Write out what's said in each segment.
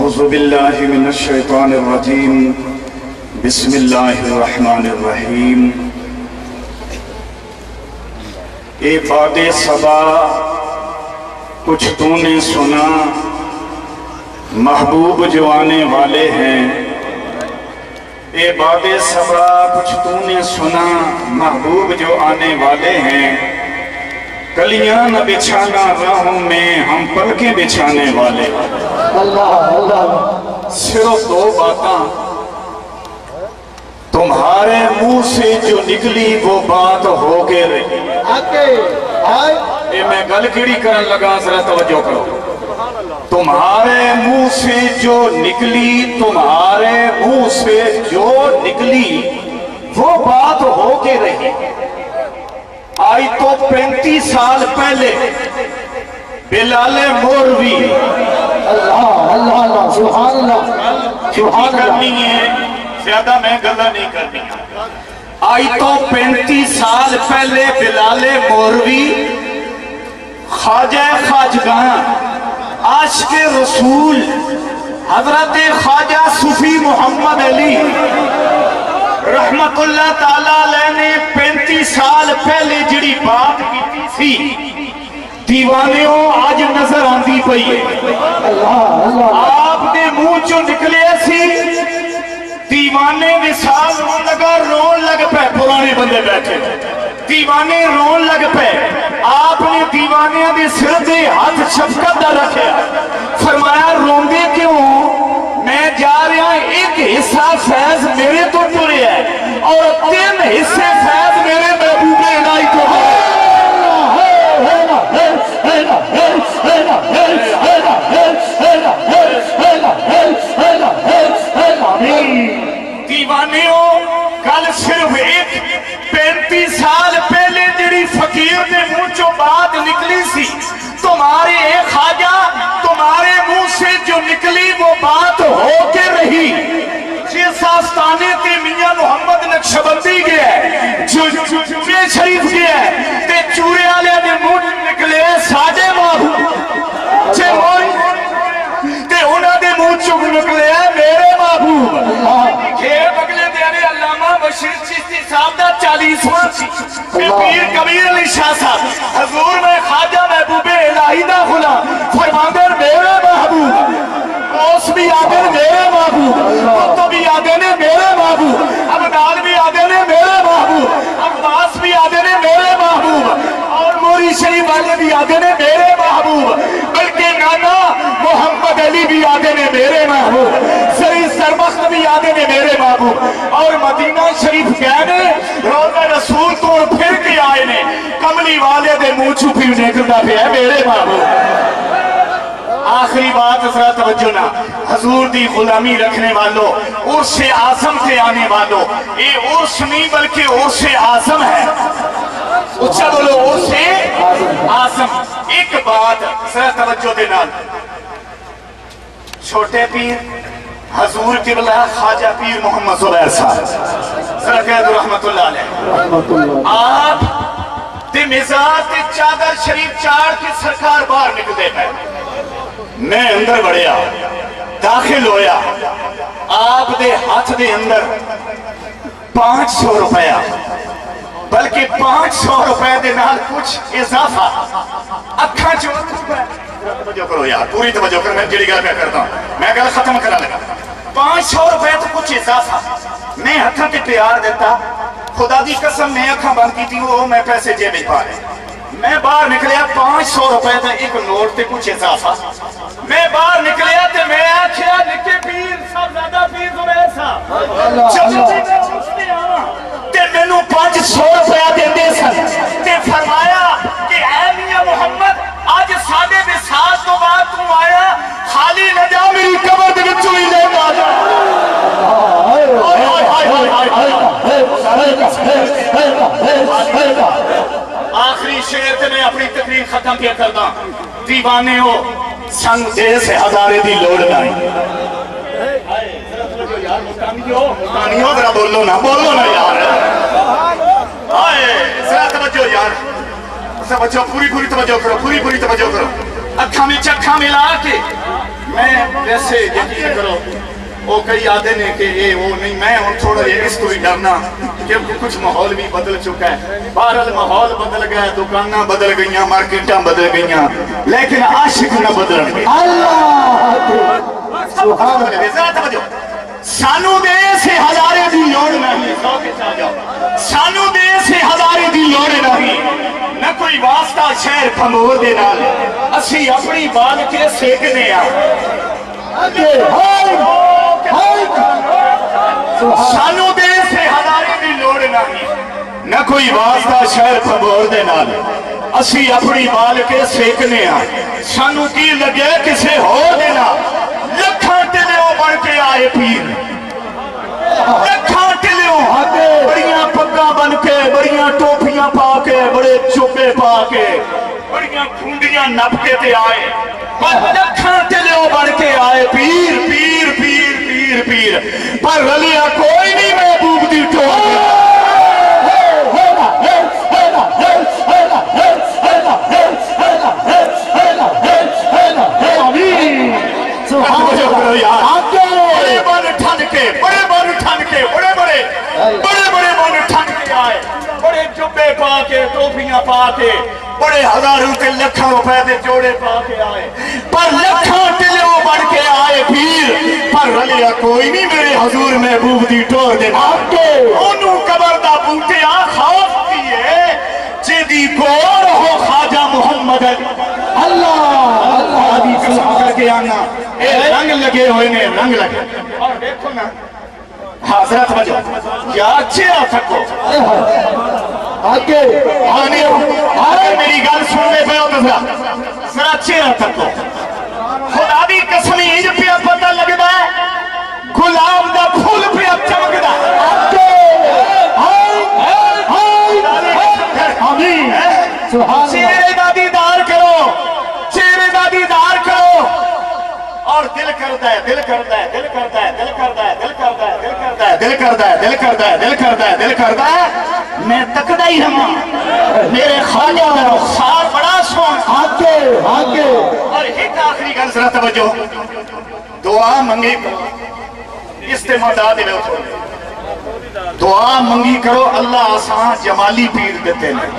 اعوذ باللہ من الشیطان الرجیم بسم اللہ الرحمن الرحیم اے باد صبا کچھ تو نے سنا محبوب جو آنے والے ہیں اے باد صبا کچھ تو نے سنا محبوب جو آنے والے ہیں کلیاں نہ بچھانا راہوں میں ہم پلکیں بچھانے والے صرف دو باتاں تمہارے منہ سے جو نکلی وہ بات ہو کے رہی میں گل کیڑی کرن لگا ذرا توجہ کرو تمہارے منہ سے جو نکلی تمہارے منہ سے جو نکلی وہ بات ہو کے رہی آئی تو 35 سال پہلے بلال موروی اللہ سبحان اللہ سبحان کرنی ہے زیادہ میں گلہ نہیں کرنی آئی تو 35 سال پہلے بلال موروی خواجہ خواجگاں عاشق رسول حضرت خواجہ صوفی محمد علی رحمت اللہ تعالیٰ علیہ نے 35 سال پہلے جڑی بات کی تھی دیوانیوں آج نظر آندی پئی ہے آپ نے منہ جو نکلے سی دیوانے مثال رون لگا رون لگ پہ پرانے بندے بیٹھے دیوانے رون لگ پہ آپ نے دیوانیاں دے سر دے ہاتھ شفقت دا رکھے فرمایا روندے کیوں میں جا رہا ایک حصہ فیض میرے تو ٹرے ہے اور 3 حصے فیض میرے محبوب الہی تو ہے دیوانیوں کل صرف ایک 35 سال پہلے جڑی فقیر نے منہ چو بات نکلی سی تمہارے اے خواجہ تمہارے منہ سے جو نکلی وہ بات ہو کے رہی جس آستانے تے میاں محمد نقشبندی گیا ہے جو چورے شریف گیا ہے تے چورے آلے نے منہ نکلے ساڑھے ماہو چھے موئی تے انہوں نے منہ چک نکلے میرے محبوب کھیر بگلے دینے علامہ بشیر چیستی صاحب دا 40واں سی پیر کبیر علی شاہ صاحب حضور میں خواجہ محبوب الہی دا غلام فرماندر میرے محبوب اوس بھی آدھے میرے محبوب قطب بھی آدھے میرے محبوب عبدال بھی آدھے میرے محبوب عباس بھی آدھے میرے محبوب اور موری شریف والے بھی آدھے میرے محبوب بلکہ نانا محمد علی بھی آدھے میرے محبوب سری سربخت بھی آدھے میرے محبوب اور مدینہ شریف گئے روزہ رسول تو پھر کے آئے نے کملی والے دے منہ چھپی نکلتا پہ ہے میرے محبوب آخری بات ذرا توجہ نہ حضور دی غلامی رکھنے والوں عرص اعظم کے آنے والوں یہ عرص نہیں بلکہ عرص اعظم ہے اچھا بولو عرص اعظم ایک بات ذرا توجہ دینا چھوٹے پیر حضور قبلہ خواجہ پیر محمد زبیر صاحب ذرا کہہ دو رحمت اللہ علیہ آپ تے مزاج تے چادر شریف چاڑ کے سرکار باہر نکلے پہ میں اندر بڑھیا داخل ہویا آپ دے ہاتھ دے اندر 500 روپیہ بلکہ 500 روپے دے نال کچھ اضافہ اکھاں توجہ کرو یار پوری توجہ کرو میں جڑی گل پہ کرتا ہوں میں گل ختم کرا لگا 500 روپے تو کچھ اضافہ میں ہتھاں تے پیار دیتا خدا دی قسم میں اکھاں بند کی تھی وہ میں پیسے جیب میں پا رہے میں باہر نکلیا 500 روپے تھا ایک نوٹ تے کچھ اضافہ میں باہر نکلیا تے میں آکھیا نکے پیر صاحب زیادہ پیر زبیر صاحب جب میں اٹھتے آواں تے میں نو 500 روپے دے دے سن تے فرمایا کہ اے میاں محمد آج 2.5 سال تو بعد تم آیا خالی نہ جا میری قبر دے وچوں ہی لے آ جا آخری شعر تے میں اپنی تقریر ختم کیا کرتا دیوانے ہو سنگ جیسے ہزارے دی لوڑ نہیں مستانی ہو ذرا بولو نا یار ذرا توجہ یار توجہ پوری توجہ کرو پوری توجہ کرو اکھاں میں چکھاں ملا کے میں ویسے یقین کرو وہ کئی آدھے نے کہ یہ وہ نہیں، میں ہوں تھوڑا یہ اس کو بھی ڈرنا کہ کچھ ماحول بھی بدل چکا ہے، بہرحال ماحول بدل گیا، دکاناں بدل گئیاں، مارکیٹاں بدل گئیاں، لیکن عاشق نہ بدلن گے۔ سبحان اللہ۔ سانو دے سے ہزارے دی لوڑ نہیں، سانو دے سے ہزارے دی لوڑ نہیں، نہ کوئی واسطہ شہر کھمور دے نال، اسی اپنی بال کے سیکنے آ۔ سانو دے سے ہزارے دی لوڑ نہیں، نہ کوئی واسطہ شہر کھمور دے نال، اسی اپنی بال کے سیکنے آ۔ سانو کی لگے کسے ہو دینا، لکھاں ٹلیوں بڑھ کے آئے پیر، لکھاں ٹلیوں بڑیاں پگاں بن کے، بڑیاں ٹوپیاں پا کے، بڑے چوبے پا کے، بڑیاں کھونڈیاں نپ کے تے آئے، پر لکھاں ٹلیوں بڑھ کے آئے پیر پیر پیر پیر پیر، پر رلیا کوئی نہیں محبوب دی ٹوپ۔ بڑے بن ٹھن کے، بڑے بن ٹھن کے، بڑے بڑے بن ٹھن کے آئے، بڑے جبے پا کے، ٹوپیاں پا کے، بڑے ہزاروں کے لکھاں روپے دے جوڑے پا کے آئے، پر لکھاں ٹلیوں بڑھ کے آئے پیر، پر رلیا کوئی نہیں میرے حضور محبوب دی ٹور دے نال۔ انہوں قبر دا بوٹے آ خوف کیے جے دی گور ہو خواجہ محمد اللہ اللہ دی قسم کر کے آنا، اے رنگ لگے ہوئے نے، رنگ لگے، اور دیکھو نا حضرت وجہ کیا اچھے آ سکو آگے آنے میری گل سننے پہ ہو تو ذرا اچھے آ سکو۔ خدا دی قسم ہی پہ پتہ لگتا ہے گلاب دا پھول پہ چمکدا آمین سبحان چہرے دا دیدار کرو، چہرے دا دیدار کرو، اور دل کرتا ہے، دل کرتا ہے، دل کرتا ہے، دل کرتا ہے، دل کرتا ہے، دل کرتا ہے، دل کرتا ہے، دل کرتا ہے، دل کرتا ہے، دل کرتا ہے، میں تکدا ہی رہاں میرے خواجہ دا رخسار بڑا سوہنا۔ آگے آگے اور ایک آخری گل ذرا توجہ، دعا منگی استعمال دے لو، دعا منگی کرو، اللہ آسان جمالی پیر دیتے ہیں۔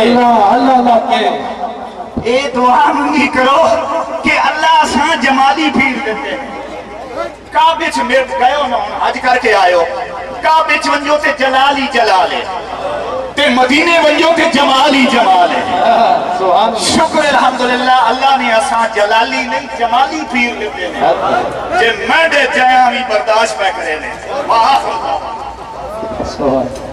اللہ اللہ اللہ کے اے دعا منگی کرو کہ اللہ آسان جمالی پیر دیتے ہیں۔ کعبے چ میرے گئے ہو نا، حج کر کے آئے ہو، کعبے چ ونجو تے جلال ہی جلال ہے، تے مدینے ونجو تے جمال ہی جمال ہے۔ سبحان شکر الحمدللہ اللہ نے آسان جلالی نہیں جمالی پیر دیتے ہیں، جے میں دے جائیں بھی برداشت پہ کرے نے۔ واہ سبحان